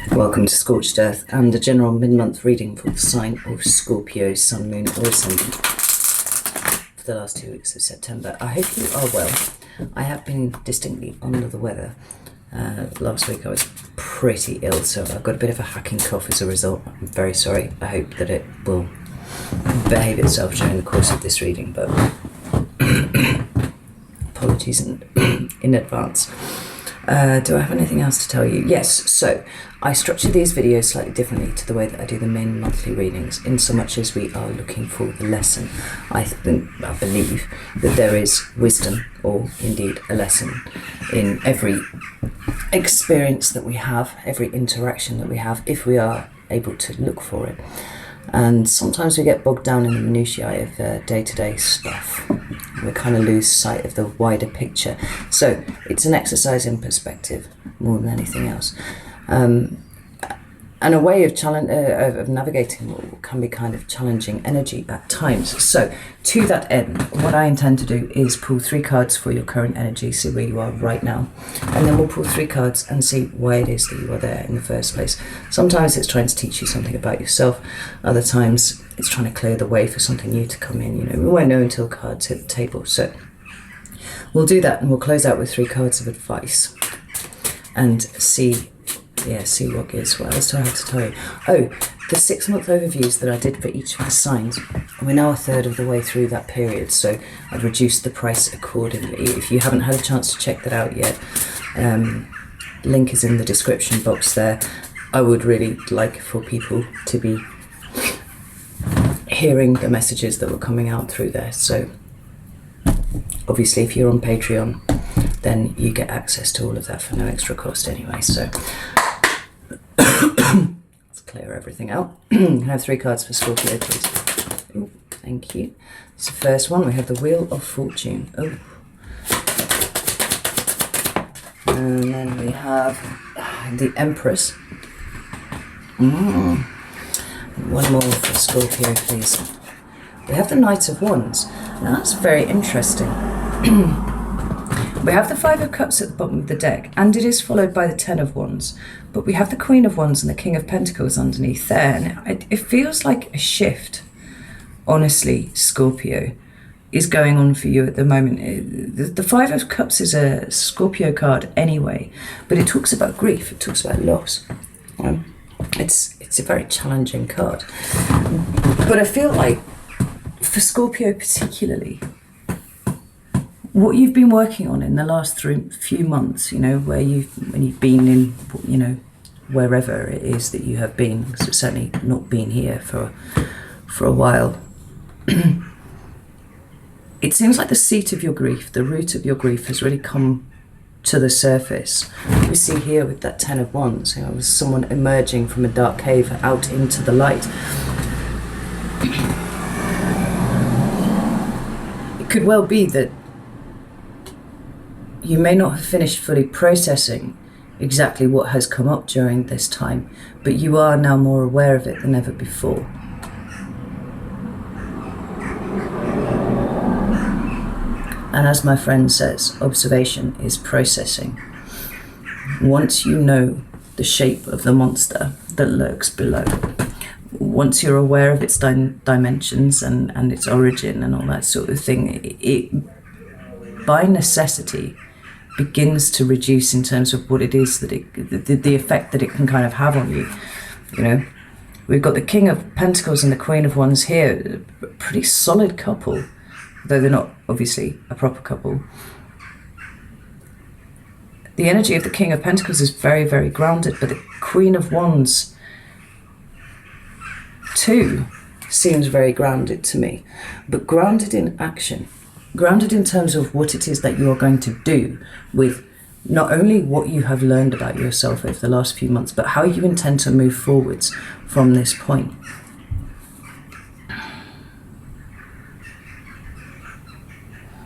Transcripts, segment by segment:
Welcome to Scorched Earth and a general mid-month reading for the sign of Scorpio, Sun, Moon or Ascendant for the last 2 weeks of September. I hope you are well. I have been distinctly under the weather. Last week I was pretty ill, so I've got a bit of a hacking cough as a result. I'm very sorry. I hope that it will behave itself during the course of this reading, but apologies in advance. Do I have anything else to tell you? Yes, so I structure these videos slightly differently to the way that I do the main monthly readings, in so much as we are looking for the lesson. I believe that there is wisdom, or indeed a lesson, in every experience that we have, every interaction that we have, if we are able to look for it. And sometimes we get bogged down in the minutiae of day-to-day stuff. We kind of lose sight of the wider picture. So it's an exercise in perspective more than anything else. And a way of navigating what can be kind of challenging energy at times. So to that end, what I intend to do is pull 3 cards for your current energy, see where you are right now. And then we'll pull 3 cards and see why it is that you are there in the first place. Sometimes it's trying to teach you something about yourself. Other times it's trying to clear the way for something new to come in. You know, we won't know until cards hit the table. So we'll do that, and we'll close out with 3 cards of advice and see what gives. What else do I have to tell you? Oh, the 6-month overviews that I did for each of the signs. We're now a third of the way through that period, so I've reduced the price accordingly. If you haven't had a chance to check that out yet, link is in the description box there. I would really like for people to be hearing the messages that were coming out through there. So obviously if you're on Patreon, then you get access to all of that for no extra cost anyway. So let's clear everything out. Can I have 3 cards for Scorpio, please? Ooh, thank you. It's the first one. We have the Wheel of Fortune. Oh. And then we have the Empress. One more for Scorpio, please. We have the Knight of Wands. Now that's very interesting. We have the 5 of Cups at the bottom of the deck, and it is followed by the 10 of Wands. But we have the Queen of Wands and the King of Pentacles underneath there. And it feels like a shift, honestly, Scorpio, is going on for you at the moment. The 5 of Cups is a Scorpio card anyway, but it talks about grief, it talks about loss. It's a very challenging card. But I feel like, for Scorpio particularly, what you've been working on in the last few months, you know, when you've been in, you know, wherever it is that you have been, because it's certainly not been here for a while. It seems like the seat of your grief, the root of your grief, has really come to the surface. We see here with that 10 of Wands, you know, it was someone emerging from a dark cave out into the light. It could well be that you may not have finished fully processing exactly what has come up during this time, but you are now more aware of it than ever before. And as my friend says, observation is processing. Once you know the shape of the monster that lurks below, once you're aware of its dimensions and its origin and all that sort of thing, it by necessity begins to reduce in terms of what it is that the effect that it can kind of have on you. You know, we've got the King of Pentacles and the Queen of Wands here, a pretty solid couple, though they're not obviously a proper couple. The energy of the King of Pentacles is very, very grounded, but the Queen of Wands too seems very grounded to me, but grounded in action. Grounded in terms of what it is that you are going to do with not only what you have learned about yourself over the last few months, but how you intend to move forwards from this point.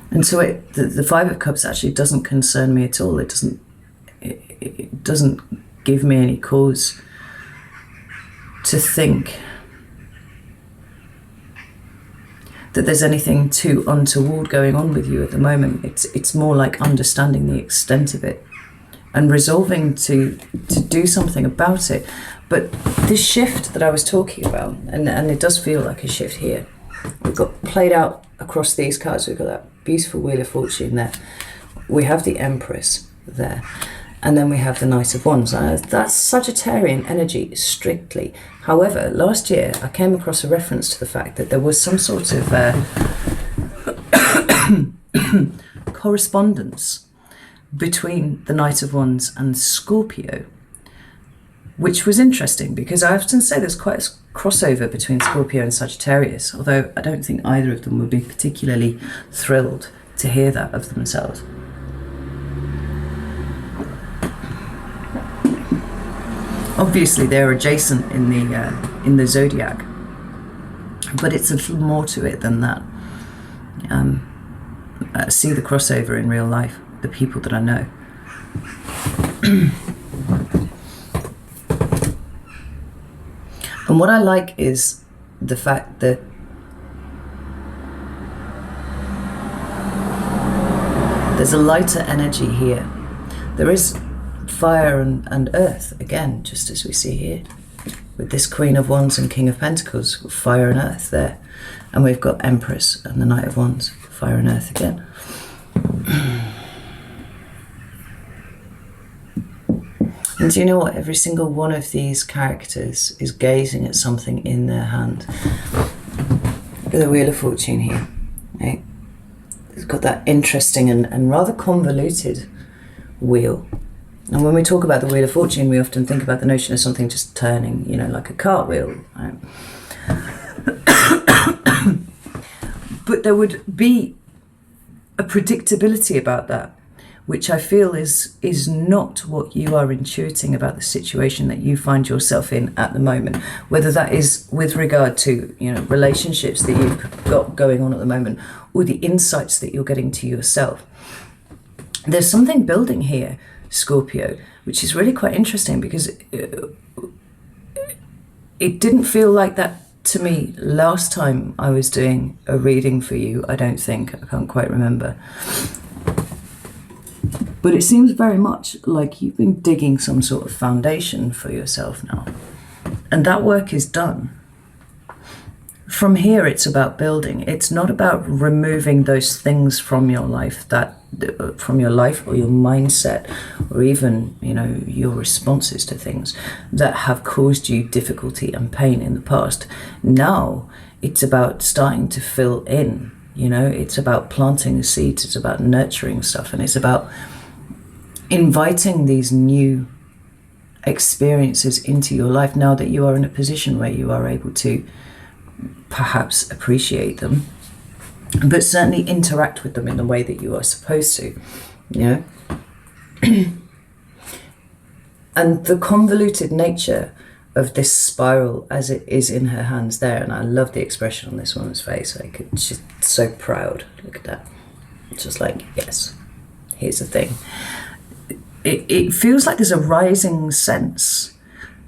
And so the 5 of Cups actually doesn't concern me at all. It doesn't give me any cause to think that there's anything too untoward going on with you at the moment. It's more like understanding the extent of it and resolving to do something about it. But this shift that I was talking about, and it does feel like a shift here, we've got played out across these cards. We've got that beautiful Wheel of Fortune there. We have the Empress there. And then we have the Knight of Wands. That's Sagittarian energy, strictly. However, last year I came across a reference to the fact that there was some sort of correspondence between the Knight of Wands and Scorpio, which was interesting because I often say there's quite a crossover between Scorpio and Sagittarius, although I don't think either of them would be particularly thrilled to hear that of themselves. Obviously, they're adjacent in the zodiac, but it's a little more to it than that. I see the crossover in real life, the people that I know. And what I like is the fact that there's a lighter energy here. There is fire and earth, again, just as we see here, with this Queen of Wands and King of Pentacles, fire and earth there. And we've got Empress and the Knight of Wands, fire and earth again. And do you know what? Every single one of these characters is gazing at something in their hand. Look at the Wheel of Fortune here. Right? It's got that interesting and rather convoluted wheel. And when we talk about the Wheel of Fortune, we often think about the notion of something just turning, you know, like a cartwheel. Right? But there would be a predictability about that, which I feel is not what you are intuiting about the situation that you find yourself in at the moment, whether that is with regard to, you know, relationships that you've got going on at the moment, or the insights that you're getting to yourself. There's something building here, Scorpio, which is really quite interesting because it didn't feel like that to me last time I was doing a reading for you. I don't think, I can't quite remember. But it seems very much like you've been digging some sort of foundation for yourself now. And that work is done. From here, it's about building. It's not about removing those things from your life, or your mindset, or even, you know, your responses to things that have caused you difficulty and pain in the past. Now, it's about starting to fill in. You know, it's about planting the seeds. It's about nurturing stuff, and it's about inviting these new experiences into your life now that you are in a position where you are able to perhaps appreciate them, but certainly interact with them in the way that you are supposed to, you know. And the convoluted nature of this spiral as it is in her hands there, and I love the expression on this woman's face, like she's so proud. Look at that. It's just like, yes, here's the thing. It feels like there's a rising sense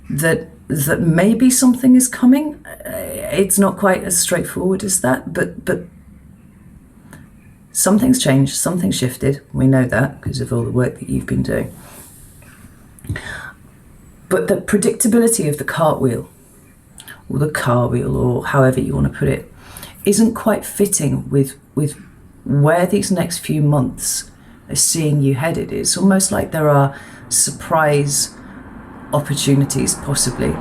that maybe something is coming. It's not quite as straightforward as that, but something's changed, something's shifted. We know that because of all the work that you've been doing. But the predictability of the cartwheel, or the car wheel, or however you want to put it, isn't quite fitting with where these next few months are seeing you headed. It's almost like there are surprise opportunities, possibly,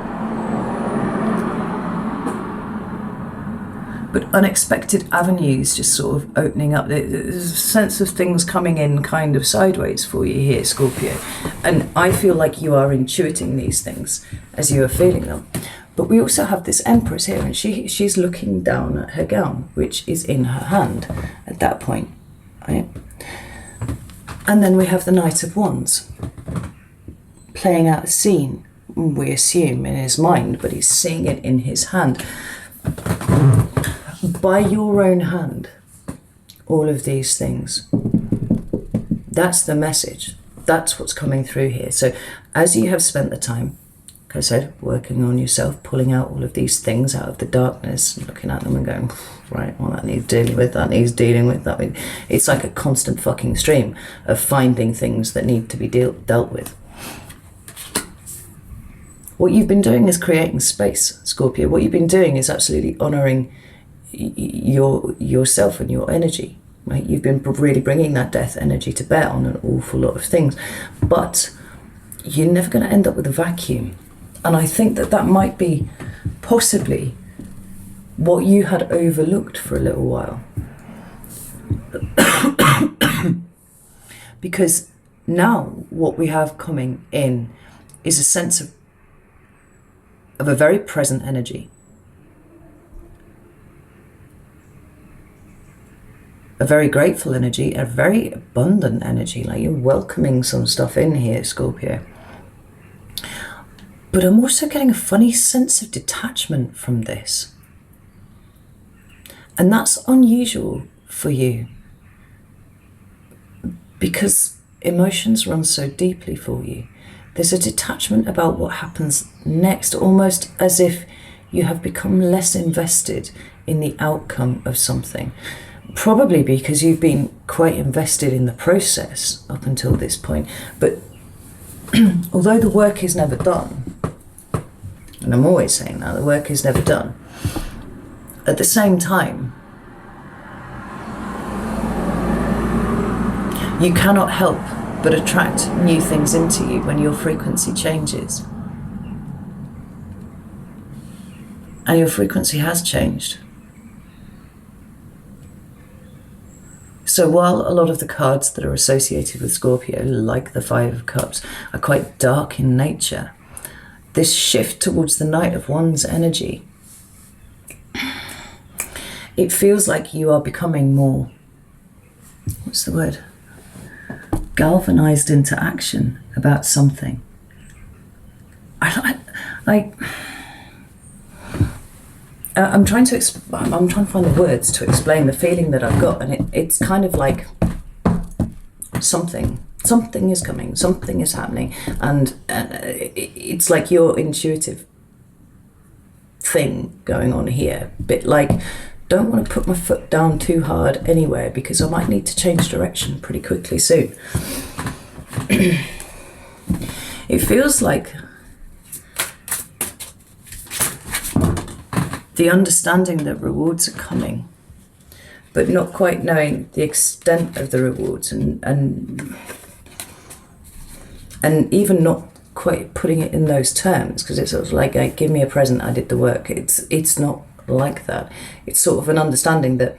but unexpected avenues just sort of opening up. There's a sense of things coming in kind of sideways for you here, Scorpio, and I feel like you are intuiting these things as you are feeling them. But we also have this Empress here, and she's looking down at her gown, which is in her hand at that point, right? And then we have the Knight of Wands playing out a scene, we assume in his mind, but he's seeing it in his hand. By your own hand, all of these things. That's the message. That's what's coming through here. So as you have spent the time, I said, working on yourself, pulling out all of these things out of the darkness, looking at them and going, right, well, that needs dealing with, that needs dealing with, that. It's like a constant fucking stream of finding things that need to be dealt with. What you've been doing is creating space, Scorpio. What you've been doing is absolutely honouring yourself and your energy. Right? You've been really bringing that death energy to bear on an awful lot of things. But you're never going to end up with a vacuum. And I think that might be possibly what you had overlooked for a little while. Because now what we have coming in is a sense of a very present energy. A very grateful energy, a very abundant energy, like you're welcoming some stuff in here, Scorpio. But I'm also getting a funny sense of detachment from this. And that's unusual for you, because emotions run so deeply for you. There's a detachment about what happens next, almost as if you have become less invested in the outcome of something. Probably because you've been quite invested in the process up until this point. But although the work is never done, and I'm always saying that, the work is never done, at the same time, you cannot help but attract new things into you when your frequency changes. And your frequency has changed. So while a lot of the cards that are associated with Scorpio, like the Five of Cups, are quite dark in nature, this shift towards the Knight of Wands energy, it feels like you are becoming more, what's the word? Galvanized into action about something. I'm trying to find the words to explain the feeling that I've got, and it's kind of like something is coming, something is happening, and it's like your intuitive thing going on here, a bit like, don't want to put my foot down too hard anywhere because I might need to change direction pretty quickly soon. It feels like the understanding that rewards are coming, but not quite knowing the extent of the rewards, and even not quite putting it in those terms, because it's sort of like, give me a present, I did the work. It's not like that. It's sort of an understanding that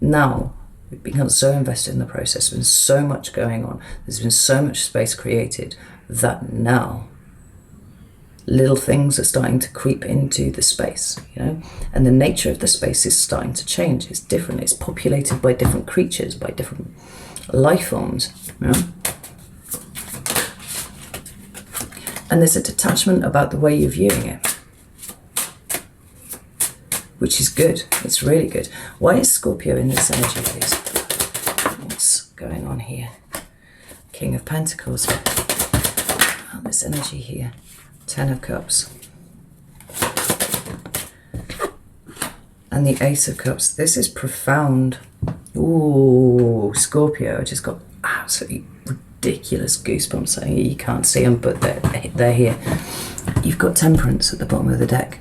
now we've become so invested in the process, there's been so much going on, there's been so much space created, that now little things are starting to creep into the space, and the nature of the space is starting to change. It's different. It's populated by different creatures, by different life forms, and there's a detachment about the way you're viewing it, which is good. It's really good. Why is Scorpio in this energy, please? What's going on here? King of Pentacles. Oh, this energy here. Ten of Cups. And the Ace of Cups. This is profound. Ooh, Scorpio. I just got absolutely ridiculous goosebumps. You can't see them, but they're here. You've got Temperance at the bottom of the deck.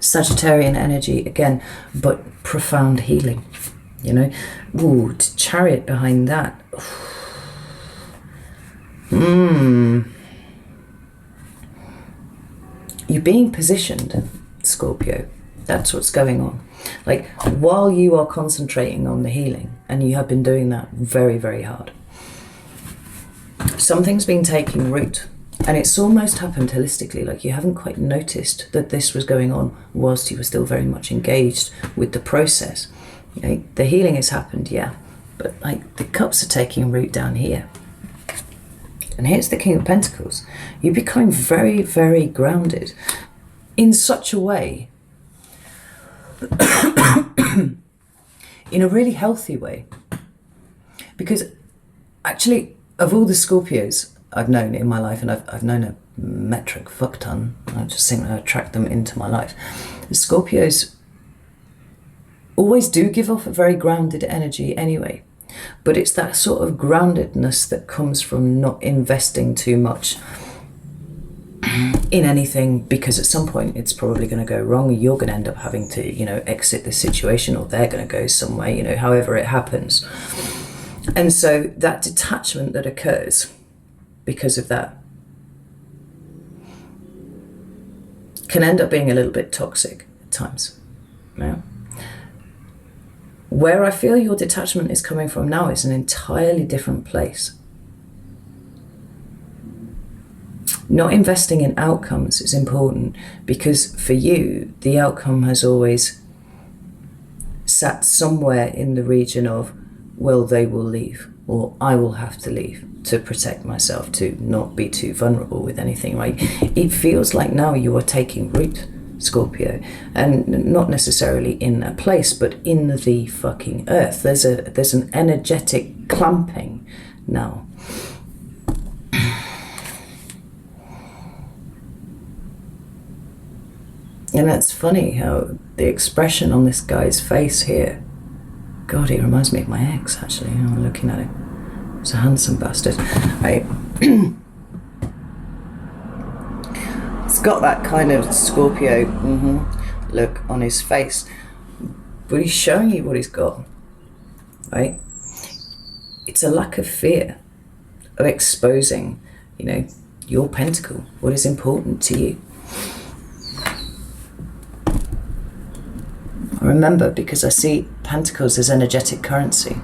Sagittarian energy again, but profound healing. Ooh, Chariot behind that. You're being positioned, Scorpio. That's what's going on. Like, while you are concentrating on the healing, and you have been doing that very, very hard, something's been taking root. And it's almost happened holistically, like you haven't quite noticed that this was going on whilst you were still very much engaged with the process. The healing has happened, yeah, but like the cups are taking root down here. And here's the King of Pentacles. You become very, very grounded in such a way, in a really healthy way. Because actually, of all the Scorpios I've known in my life, and I've known a metric fuck ton, I just think I attract them into my life. The Scorpios always do give off a very grounded energy anyway, but it's that sort of groundedness that comes from not investing too much in anything, because at some point it's probably going to go wrong. You're going to end up having to, you know, exit the situation, or they're going to go somewhere, you know, however it happens. And so that detachment that occurs because of that can end up being a little bit toxic at times. Yeah. Where I feel your detachment is coming from now is an entirely different place. Not investing in outcomes is important, because for you, the outcome has always sat somewhere in the region of, well, they will leave, or I will have to leave to protect myself, to not be too vulnerable with anything, right? It feels like now you are taking root, Scorpio, and not necessarily in a place, but in the fucking earth. There's an energetic clamping now. And that's funny how the expression on this guy's face here, God, he reminds me of my ex, actually. I'm looking at him. He's a handsome bastard. Right. It's got that kind of Scorpio look on his face, but he's showing you what he's got, right? It's a lack of fear of exposing, you know, your pentacle, what is important to you. Remember, because I see pentacles as energetic currency.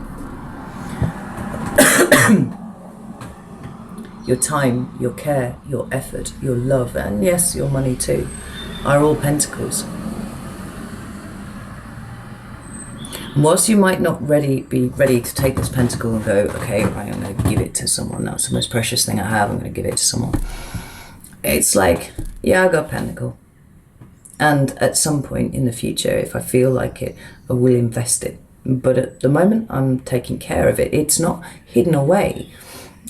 Your time, your care, your effort, your love, and yes, your money too, are all pentacles. And whilst you might not be ready to take this pentacle and go, okay, right, I'm going to give it to someone. That's the most precious thing I have. I'm going to give it to someone. It's like, yeah, I got a pentacle. And at some point in the future, if I feel like it, I will invest it. But at the moment, I'm taking care of it. It's not hidden away.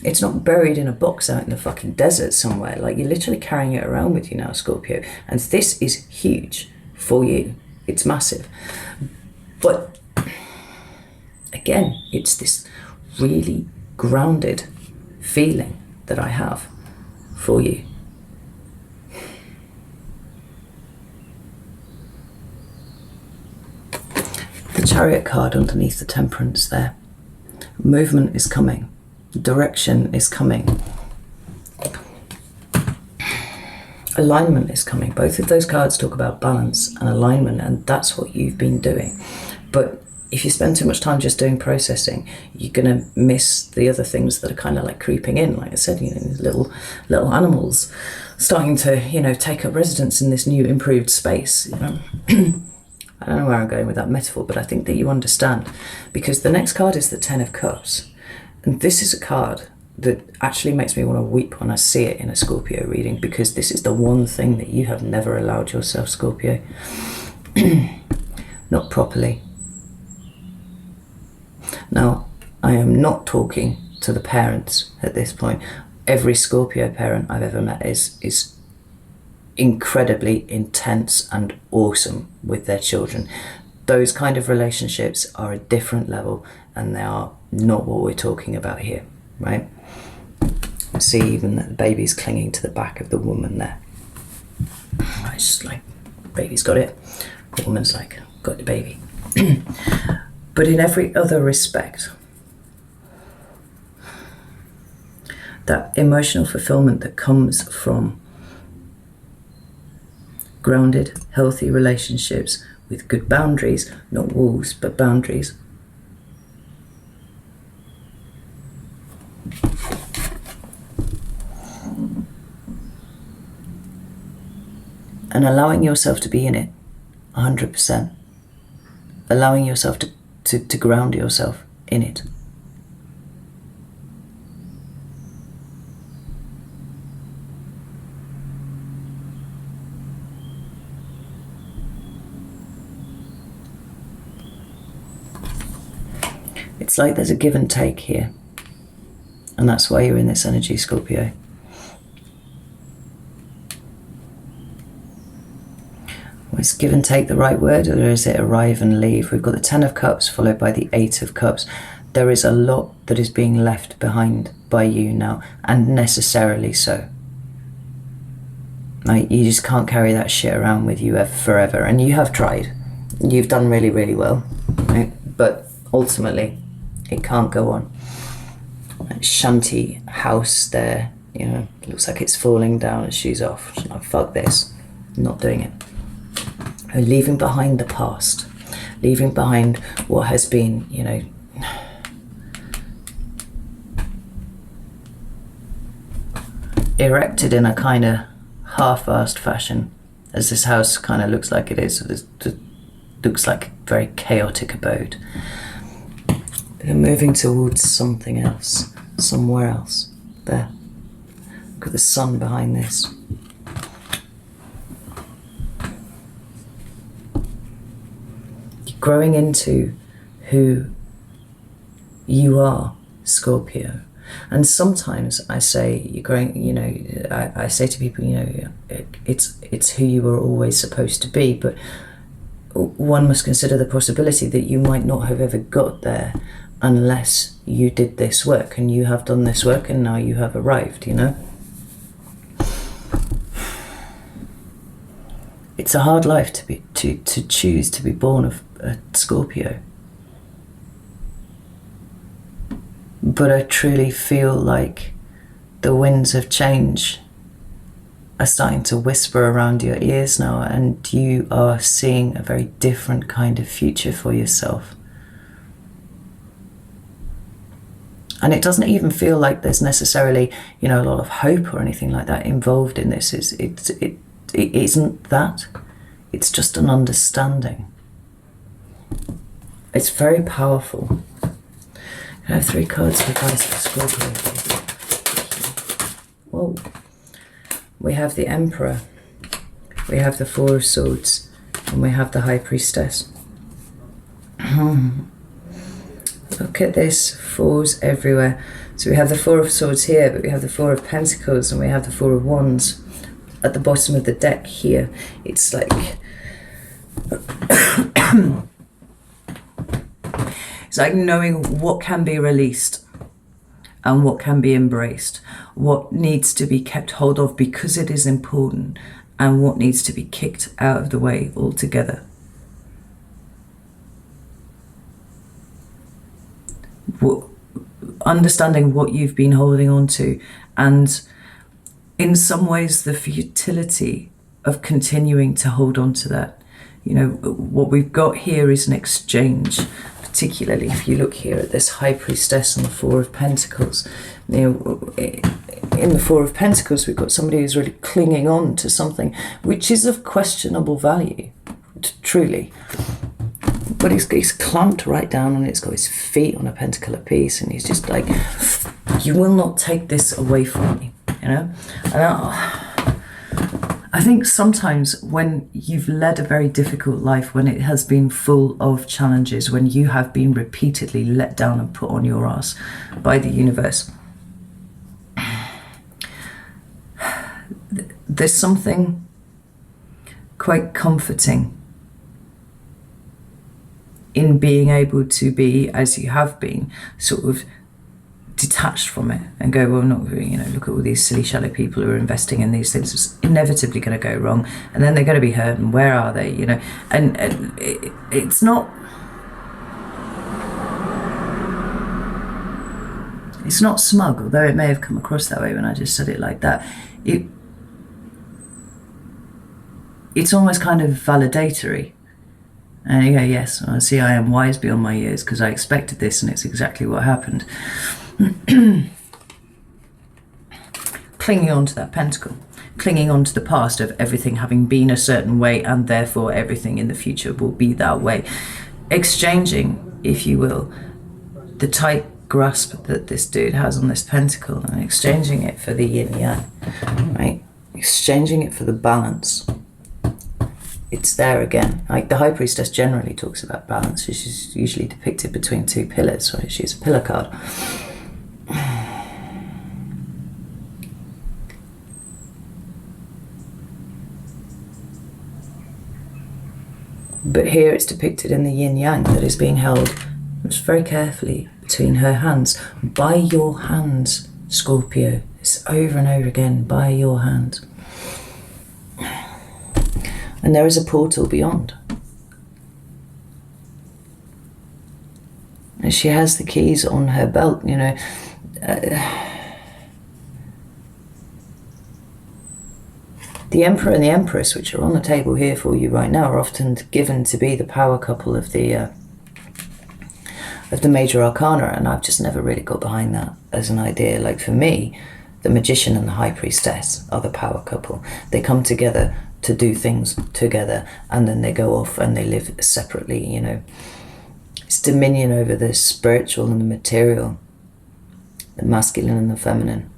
It's not buried in a box out in the fucking desert somewhere. Like, you're literally carrying it around with you now, Scorpio. And this is huge for you. It's massive. But again, it's this really grounded feeling that I have for you. The Chariot card underneath the Temperance there. Movement is coming. Direction is coming. Alignment is coming. Both of those cards talk about balance and alignment, and that's what you've been doing. But if you spend too much time just doing processing, you're going to miss the other things that are kind of like creeping in. Like I said, you know, these little animals starting to, you know, take up residence in this new improved space, you know. I don't know where I'm going with that metaphor, but I think that you understand, because the next card is the Ten of Cups. And this is a card that actually makes me want to weep when I see it in a Scorpio reading, because this is the one thing that you have never allowed yourself, Scorpio. Not properly. Now, I am not talking to the parents at this point. Every Scorpio parent I've ever met is incredibly intense and awesome with their children. Those kind of relationships are a different level, and they are not what we're talking about here, right? See even that the baby's clinging to the back of the woman there. It's just like, baby's got it, the woman's like, got the baby. But in every other respect, that emotional fulfillment that comes from grounded, healthy relationships with good boundaries, not walls, but boundaries. And allowing yourself to be in it 100%. Allowing yourself to ground yourself in it. It's like there's a give and take here. And that's why you're in this energy, Scorpio. Is give and take the right word, or is it arrive and leave? We've got the 10 of Cups followed by the 8 of Cups. There is a lot that is being left behind by you now, and necessarily so. Like, you just can't carry that shit around with you forever, and you have tried. You've done really, really well, right? But ultimately, it can't go on. That shanty house there, you know, looks like it's falling down as she's off. She's like, fuck this, I'm not doing it. Leaving behind the past, leaving behind what has been, you know, erected in a kind of half-assed fashion, as this house kind of looks like it is. It looks like a very chaotic abode. They're moving towards something else, somewhere else. There. Look at the sun behind this. You're growing into who you are, Scorpio. And sometimes I say, you're growing, you know, I say to people, you know, it's who you were always supposed to be, but one must consider the possibility that you might not have ever got there unless you did this work, and you have done this work, and now you have arrived, you know. It's a hard life to choose to be born of a Scorpio. But I truly feel like the winds of change are starting to whisper around your ears now, and you are seeing a very different kind of future for yourself. And it doesn't even feel like there's necessarily, you know, a lot of hope or anything like that involved in this. It isn't that. It's just an understanding. It's very powerful. I have 3 cards for advice for Scorpio. Whoa. We have the Emperor, we have the 4 of Swords, and we have the High Priestess. Look at this, 4s everywhere. So we have the 4 of Swords here, but we have the 4 of Pentacles, and we have the 4 of Wands at the bottom of the deck here. It's like it's like knowing what can be released and what can be embraced, what needs to be kept hold of because it is important, and what needs to be kicked out of the way altogether. Understanding what you've been holding on to, and in some ways the futility of continuing to hold on to that. You know, what we've got here is an exchange. Particularly if you look here at this High Priestess and the 4 of Pentacles. You know, in the 4 of Pentacles, we've got somebody who's really clinging on to something which is of questionable value, truly. But he's clamped right down, and it's got his feet on a pentacle apiece, and he's just like, you will not take this away from me, you know? And I think sometimes when you've led a very difficult life, when it has been full of challenges, when you have been repeatedly let down and put on your ass by the universe, there's something quite comforting in being able to be, as you have been, sort of detached from it and go, well, not, you know, look at all these silly shallow people who are investing in these things. It's inevitably going to go wrong, and then they're going to be hurt, and where are they, you know? And it's not smug, although it may have come across that way when I just said it like that. It's almost kind of validatory. And you go, yes, I see, I am wise beyond my years because I expected this, and it's exactly what happened. Clinging on to that pentacle, clinging on to the past of everything having been a certain way, and therefore everything in the future will be that way. Exchanging, if you will, the tight grasp that this dude has on this pentacle, and exchanging it for the yin yang, right? Exchanging it for the balance. It's there again. Like the High Priestess generally talks about balance. She's usually depicted between 2 pillars, right? She's a pillar card. But here it's depicted in the yin-yang that is being held just very carefully between her hands. By your hands, Scorpio. It's over and over again, by your hands. And there is a portal beyond. And she has the keys on her belt, you know. The Emperor and the Empress, which are on the table here for you right now, are often given to be the power couple of the major arcana, and I've just never really got behind that as an idea. Like for me, the Magician and the High Priestess are the power couple. They come together to do things together, and then they go off and they live separately, you know. It's dominion over the spiritual and the material, the masculine and the feminine.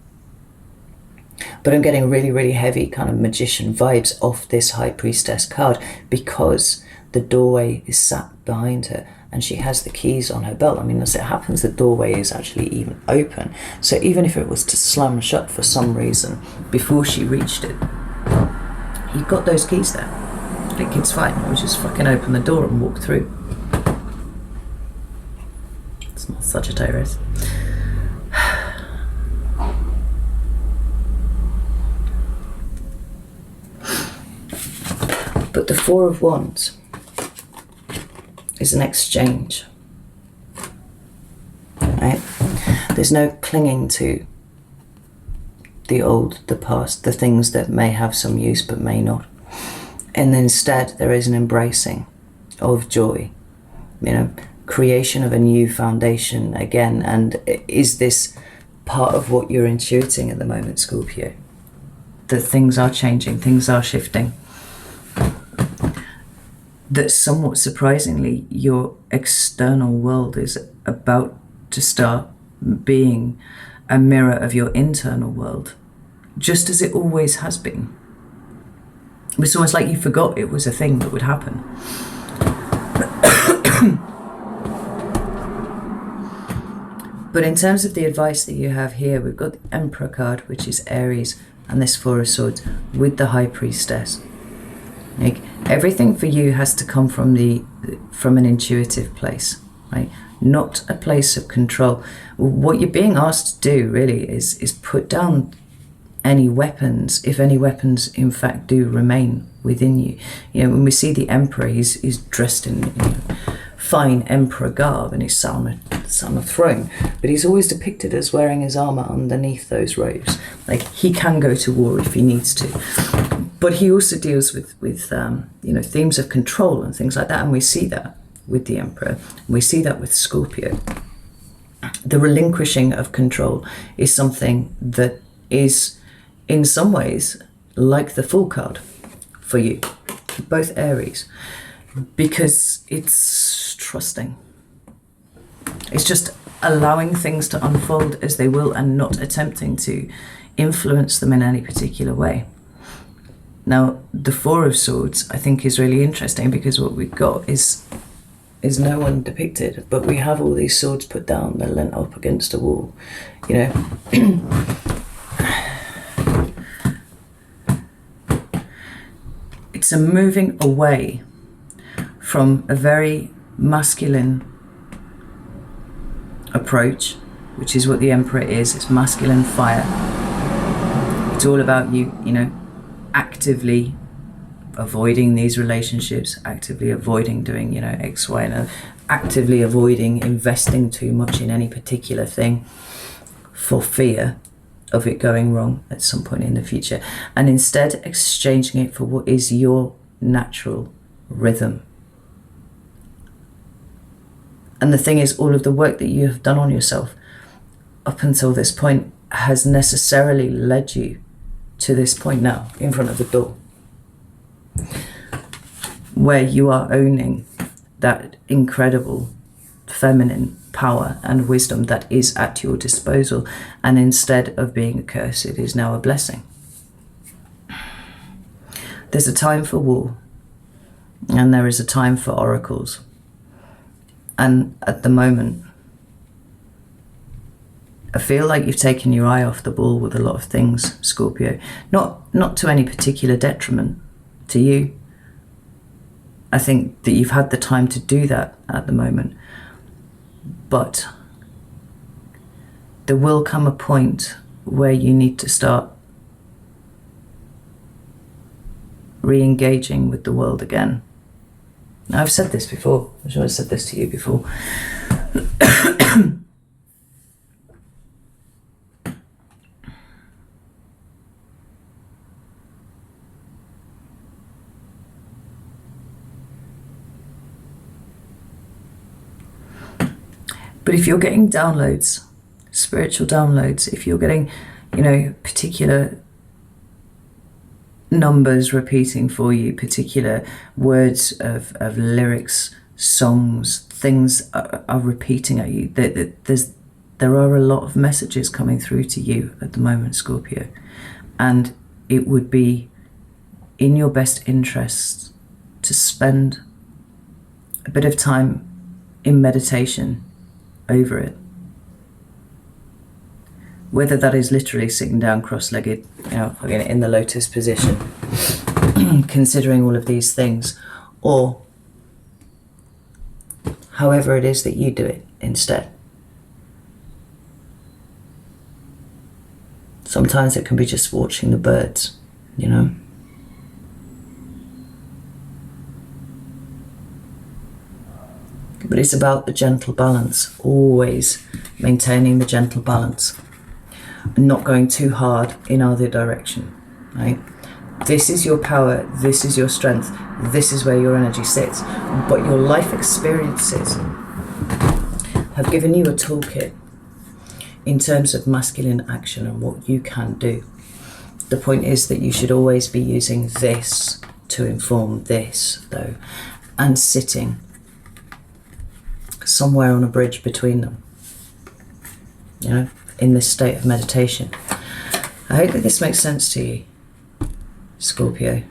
But I'm getting really, really heavy kind of magician vibes off this High Priestess card because the doorway is sat behind her and she has the keys on her belt. I mean, as it happens, the doorway is actually even open. So even if it was to slam shut for some reason before she reached it, you've got those keys there. I think it's fine. We'll just fucking open the door and walk through. It's not Sagittarius. But the Four of Wands is an exchange, right? There's no clinging to the old, the past, the things that may have some use but may not. And instead there is an embracing of joy, you know, creation of a new foundation again. And is this part of what you're intuiting at the moment, Scorpio? That things are changing, things are shifting. That somewhat surprisingly, your external world is about to start being a mirror of your internal world, just as it always has been. It's almost like you forgot it was a thing that would happen. But in terms of the advice that you have here, we've got the Emperor card, which is Aries, and this Four of Swords with the High Priestess. Like, everything for you has to come from an intuitive place, right? Not a place of control. What you're being asked to do really is put down any weapons, if any weapons in fact do remain within you. You know, when we see the Emperor, he's dressed in, you know, fine Emperor garb and he's sat on a throne, but he's always depicted as wearing his armor underneath those robes. Like, he can go to war if he needs to. But he also deals with you know, themes of control and things like that, and we see that with the Emperor. We see that with Scorpio. The relinquishing of control is something that is, in some ways, like the Fool card for you, both Aries, because it's trusting. It's just allowing things to unfold as they will and not attempting to influence them in any particular way. Now, the Four of Swords, I think, is really interesting because what we've got is no one depicted, but we have all these swords put down, they're leant up against a wall, you know. It's a moving away from a very masculine approach, which is what the Emperor is. It's masculine fire. It's all about you know, actively avoiding these relationships, actively avoiding doing, you know, X, Y, and actively avoiding investing too much in any particular thing for fear of it going wrong at some point in the future, and instead exchanging it for what is your natural rhythm. And the thing is, all of the work that you have done on yourself up until this point has necessarily led you to this point now in front of the door, where you are owning that incredible feminine power and wisdom that is at your disposal, and instead of being a curse, it is now a blessing. There's a time for war, and there is a time for oracles. And at the moment, I feel like you've taken your eye off the ball with a lot of things, Scorpio. Not to any particular detriment to you, I think that you've had the time to do that at the moment, but there will come a point where you need to start re-engaging with the world again. Now, I've said this before. I'm sure I said this to you before. But if you're getting downloads, spiritual downloads, if you're getting, particular numbers repeating for you, particular words of lyrics, songs, things are repeating at you, there are a lot of messages coming through to you at the moment, Scorpio. And it would be in your best interest to spend a bit of time in meditation over it. Whether that is literally sitting down cross-legged, in the lotus position, considering all of these things, or however it is that you do it instead. Sometimes it can be just watching the birds, But it's about the gentle balance, always maintaining the gentle balance and not going too hard in either direction, right? This is your power, this is your strength, this is where your energy sits. But your life experiences have given you a toolkit in terms of masculine action and what you can do. The point is that you should always be using this to inform this, though, and sitting somewhere on a bridge between them, in this state of meditation. I hope that this makes sense to you, Scorpio.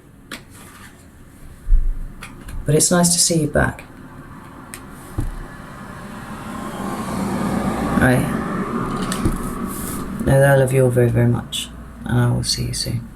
But it's nice to see you back. Right. Know that I love you all very, very much, and I will see you soon.